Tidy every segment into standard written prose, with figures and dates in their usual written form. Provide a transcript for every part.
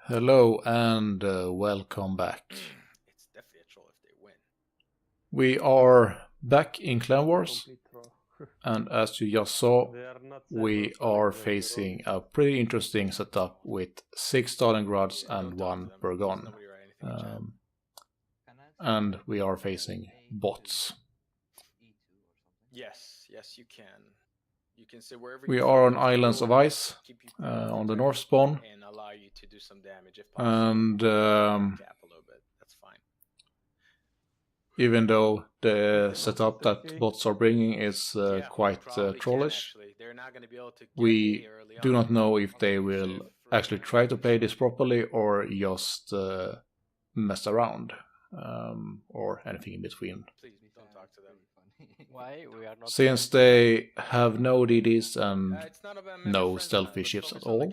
Hello and welcome back. It's definitely a troll if they win. We are back in Clan Wars, and as you just saw, we are facing a pretty interesting setup with 6 Stalingrads and 1 Burgon. And we are facing bots. Yes, you can. You can sit wherever We you are feel on Islands of Ice on the north spawn, and allow you to do some damage if possible. and Gap a little bit. That's fine. even though the setup that bots are bringing is quite trollish, we do not know if they will actually try to play this properly or just mess around, or anything in between. Please don't talk to them. Why we are not? Since they have no DDs and no stealthy ships at all,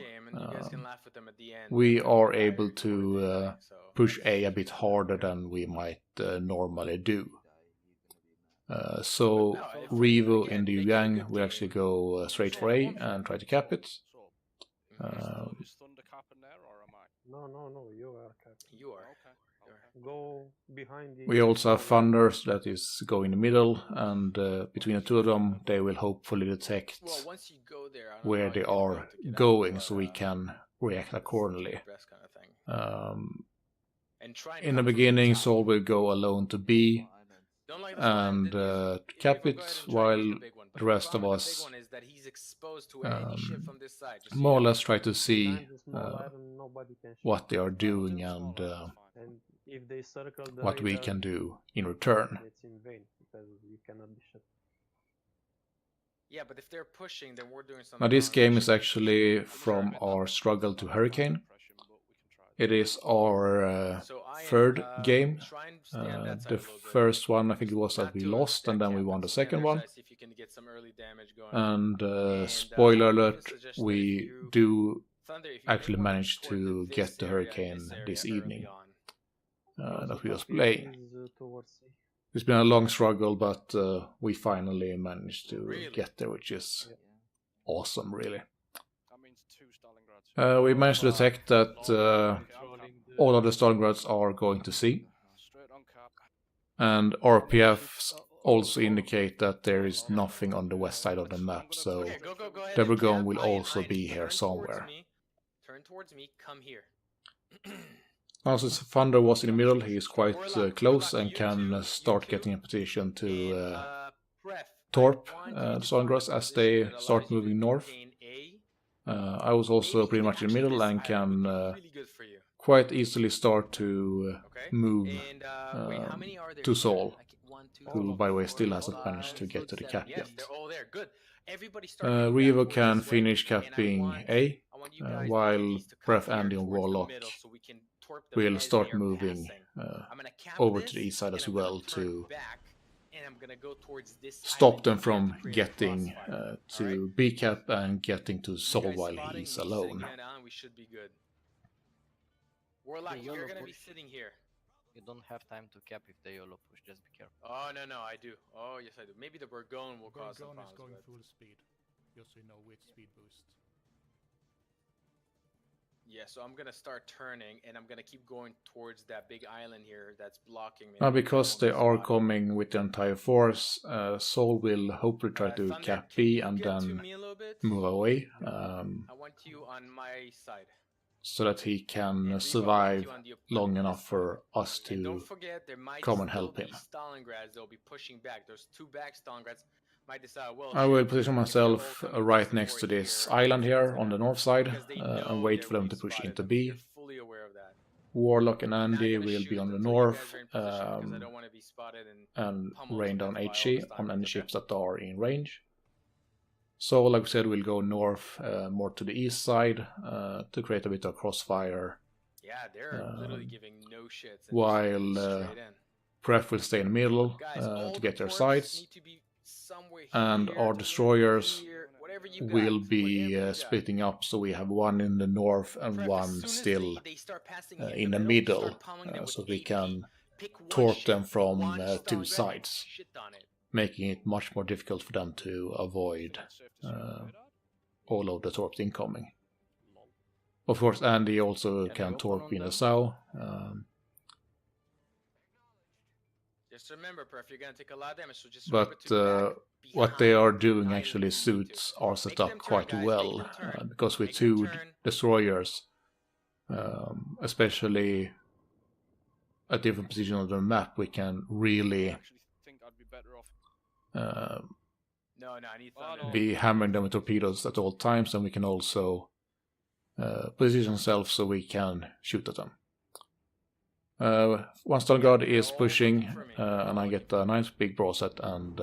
we are able to push A bit harder than we might normally do. So Revo in the Yang will actually go straight for A and try to cap it. Is Thunder capping there, or am I? No, you are captain. You are. Go behind the... We also have Thunders that is going in the middle, and between the two of them they will hopefully detect Once you go there, where they are going so we can react accordingly. In the beginning, Sol will go alone to B and cap it, while the rest of us more or less try to see what they are doing and what we can do in return. Yeah, but if they're pushing, then we're doing something. Now this game is actually from our struggle to Hurricane. It is our third game. The first one, I think it was that we lost, and then we won the second one. And spoiler alert, we do actually manage to get the Hurricane this evening that we was playing. It's been a long struggle, but we finally managed to get there, which is awesome, really. We managed to detect that all of the Stalingrads are going to C, and RPFs also indicate that there is nothing on the west side of the map, so the Burgon will also be here somewhere. Turn towards me, come here. Now, since Thunder was in the middle, he is quite close and can start getting in position to torp the Stalingrads as they start moving north. I was also pretty much in the middle and can quite easily start to move to Sol, who by the way still hasn't managed to get to the cap yet. Revo can finish capping A, while Breath Andy and Warlock will start moving over to the east side as well to stop them from getting to B cap and getting to Sol while he's alone. Warlock, you're gonna be sitting here. You don't have time to cap if they YOLO push, just be careful. Oh, no, I do. Oh, yes, I do. Maybe the Burgon will cause some problems. Is going full speed, just so you know, with speed boost. Yeah, so I'm gonna start turning, and I'm gonna keep going towards that big island here that's blocking me. Now, because they are coming with the entire force, Sol will hopefully try to cap B and then move away, I want you on my side, so that he can survive long enough for us to come and help him. They'll be pushing back. There's two back Stalingrads. I will position myself right next to this island here on the north side and wait for them to push into B. Warlock and Andy will be on the north and rain down HE on any ships that are in range. So, like we said, we'll go north, more to the east side, to create a bit of crossfire. Yeah, they're literally giving no shits. While Pref will stay in the middle to get their sides, and our destroyers will be splitting up, so we have one in the north and one still in the middle, so we can torp them from two sides, making it much more difficult for them to avoid all of the torps incoming. of course, Andy also can torp in a SAO. Just remember, Perf, you're gonna take a lot of damage, so just But what they are doing actually suits our setup quite well, because with 2 destroyers, especially at different positions on the map, we can really actually think I'd be better off. No, I need thunder. be hammering them with torpedoes at all times, and we can also position ourselves so we can shoot at them. One Stalingrad is pushing, and I get a nice big broadside and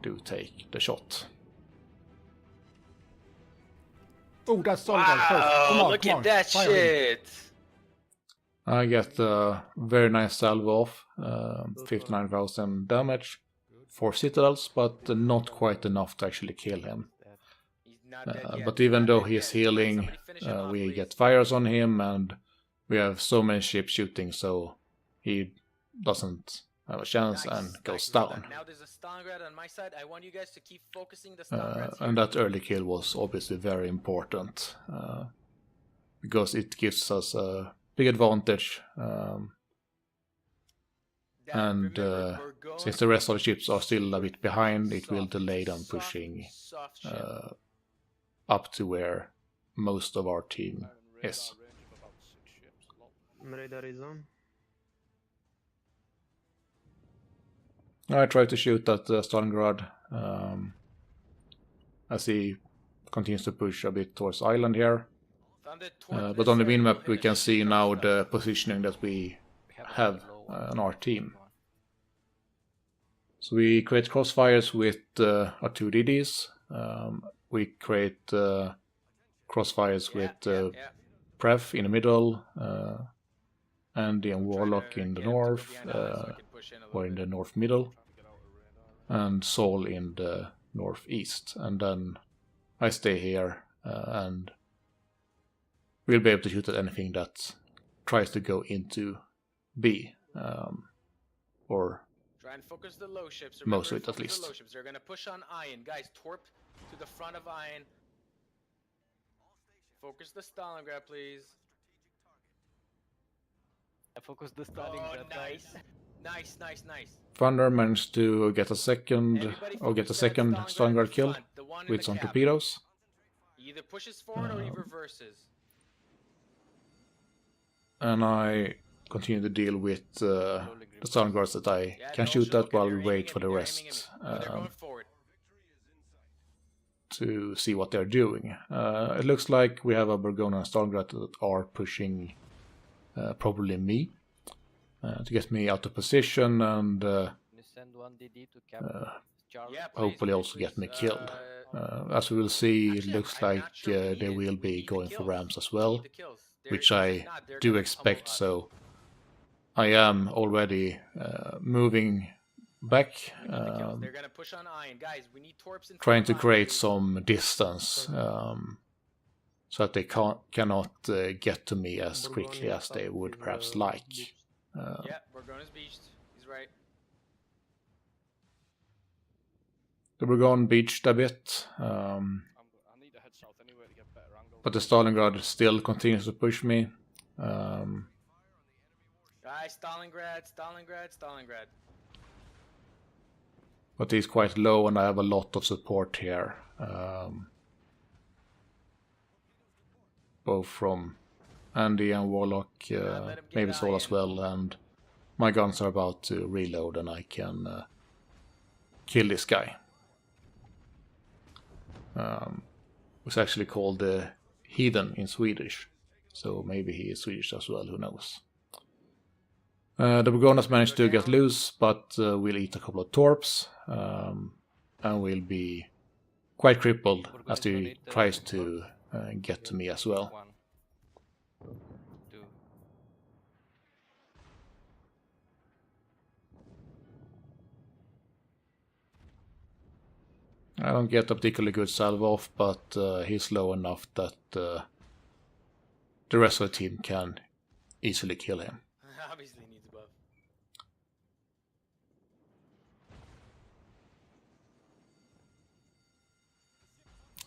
do take the shot. Oh, that's Stalingrad first. Come on, Look come at on. that Fire him. shit! I get a very nice salvo off, 59,000 damage, 4 citadels, but not quite enough to actually kill him. He's not dead yet. But even Not though dead he is yet. healing, Somebody finish him off, we please. get fires on him, and we have so many ships shooting, so he doesn't have a chance and goes well down. done. Now there's a Stalingrad on my side. I want you guys to keep focusing the Stalingrads And that early kill was obviously very important, because it gives us a big advantage, and since the rest of the ships are still a bit behind, it will delay them pushing up to where most of our team is. Range of about 6 ships. Lol. Radar is on. I try to shoot at Stalingrad as he continues to push a bit towards island here. But on the minimap we can see now the positioning that we have on our team. So we create crossfires with our 2 DDs. We create crossfires with Prev in the middle, Andy and Warlock in the north, or in the north middle, and Saul in the northeast. And then I stay here, and we'll be able to shoot at anything that tries to go into B, or try and focus the low ships. most of it, Remember, at focus the least. low ships. They're gonna push on Iron. Guys, torp to the front of Iron. Focus the Stalingrad, please. Focus the Oh, Stalingrad, nice. guys. Nice. Thunder managed to get a second Stalingrad Stalingrad in kill front, the one in with the some cap. torpedoes. He either pushes forward or he reverses. And I continue to deal with the Stalingrads that I Yeah, can no, shoot look at while they're we wait aiming for at the me, they're rest aiming at me. They're going forward. to see what they're doing. It looks like we have a Burgona and Stalingrad that are pushing probably me to get me out of position and You send one DD to cap Charlie. Yeah, please, hopefully please, also get please. me killed. As we will see, it Actually, looks I'm like not sure we they need it. will We be need the going for kills. rams as We well, need the kills. which If I not, they're do gonna expect, pummel us. so I am already moving back, We need the kills. They're gonna push on Iron. Guys, we need torps in trying front to of create Iron. some distance, so that they cannot get to me as quickly as they would perhaps like. Yeah, Burgona's beached. He's right. The Burgon beached a bit, I need to head south anyway to get better angle. but the Stalingrad still continues to push me. Guys, Stalingrad. But he's quite low and I have a lot of support here. Both from Andy and Warlock, let him get maybe Saul as Iron. well, and my guns are about to reload and I can kill this guy. It's actually called the Heathen in Swedish, so maybe he is Swedish as well, who knows. The Burgonas managed to get loose, but we'll eat a couple of torps, and will be quite crippled as he tries to get to me as well. 1, 2. I don't get a particularly good salvo off, but he's low enough that the rest of the team can easily kill him. Obviously needs a buff.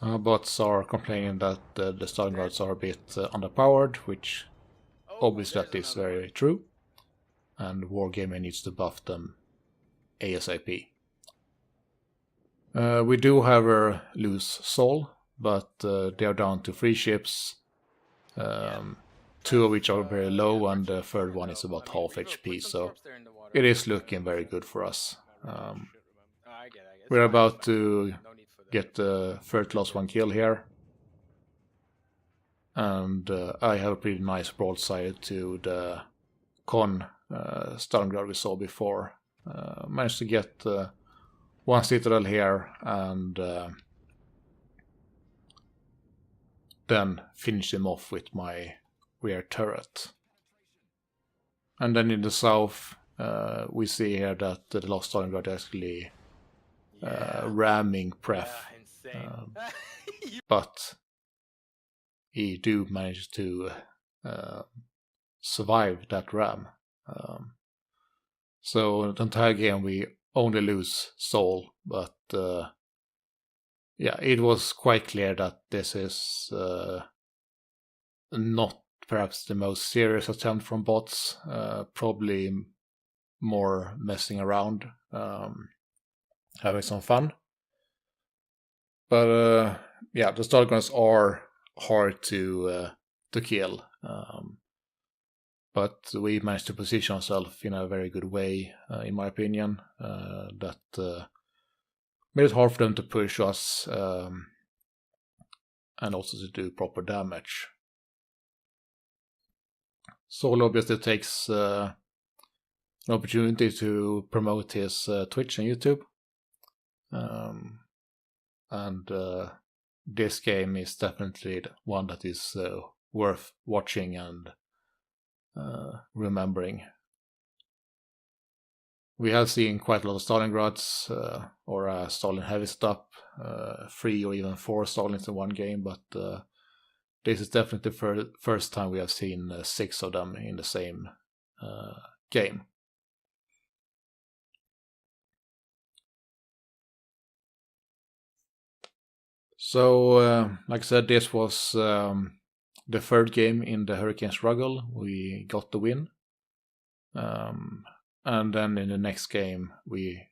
Bots are complaining that the Stalingrads are a bit underpowered, which obviously that is very true. And Wargaming needs to buff them ASAP. We do, however, lose Sol, but they are down to 3 ships, 2 of which are very low, and the third one is about half HP, so it is looking very good for us. We're about to get the third last 1 kill here, and I have a pretty nice broadside to the Stalingrad we saw before. Managed to get 1 citadel here, and then finish him off with my rear turret. And then in the south, we see here that the last Stalingrad actually ramming Pref, but he do manage to survive that ram. So the entire game we only lose Sol, but yeah, it was quite clear that this is not perhaps the most serious attempt from bots, probably more messing around, having some fun. But yeah, the Stalingrads are hard to kill, but we managed to position ourselves in a very good way, in my opinion, that made it hard for them to push us, and also to do proper damage. Sol obviously takes an opportunity to promote his Twitch and YouTube, and this game is definitely one that is worth watching and remembering. We have seen quite a lot of Stalingrads, or Stalin heavy setup, 3 or even 4 Stalins in one game, but this is definitely the first time we have seen 6 of them in the same game. So, like I said, this was the 3rd game in the Hurricane struggle. We got the win. And then in the next game, we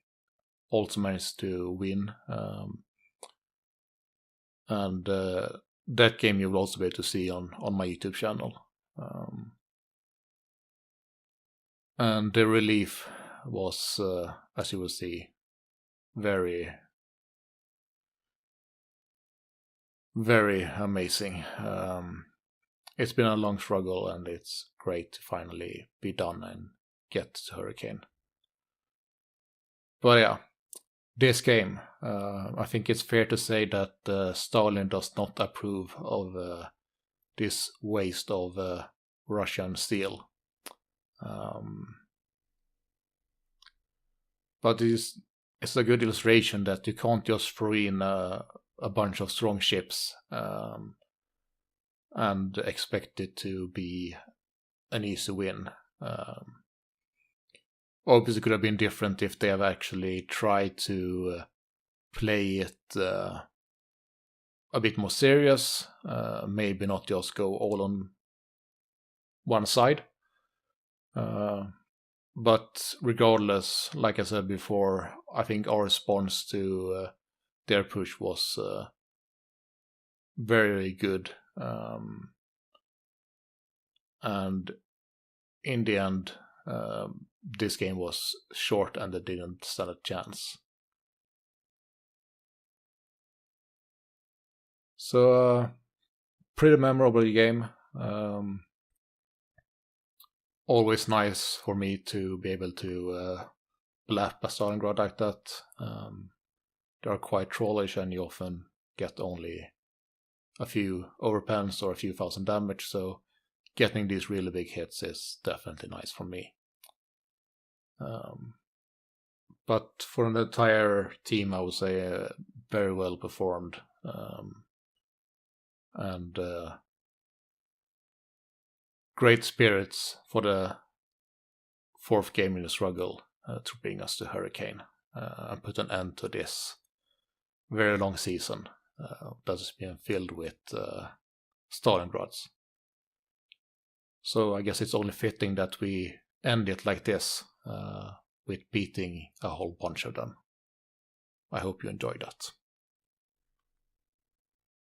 also managed to win. And that game you will also be able to see on my YouTube channel. And the relief was, as you will see, very, very amazing. It's been a long struggle, and it's great to finally be done and get to Hurricane. But yeah, this game, I think it's fair to say that Stalin does not approve of this waste of Russian steel. But it's a good illustration that you can't just throw in a bunch of strong ships and expect it to be an easy win. Obviously, it could have been different if they have actually tried to play it a bit more serious, maybe not just go all on one side. But regardless, like I said before, I think our response to their push was very good. And in the end, this game was short and they didn't stand a chance. So, pretty memorable game. Always nice for me to be able to lap a Stalingrad like that. They are quite trollish, and you often get only a few overpens or a few thousand damage, so getting these really big hits is definitely nice for me. But for an entire team, I would say very well performed. And great spirits for the 4th game in the struggle to bring us to Hurricane and put an end to this very long season. that has been filled with Stalingrads. So I guess it's only fitting that we end it like this, with beating a whole bunch of them. I hope you enjoyed that.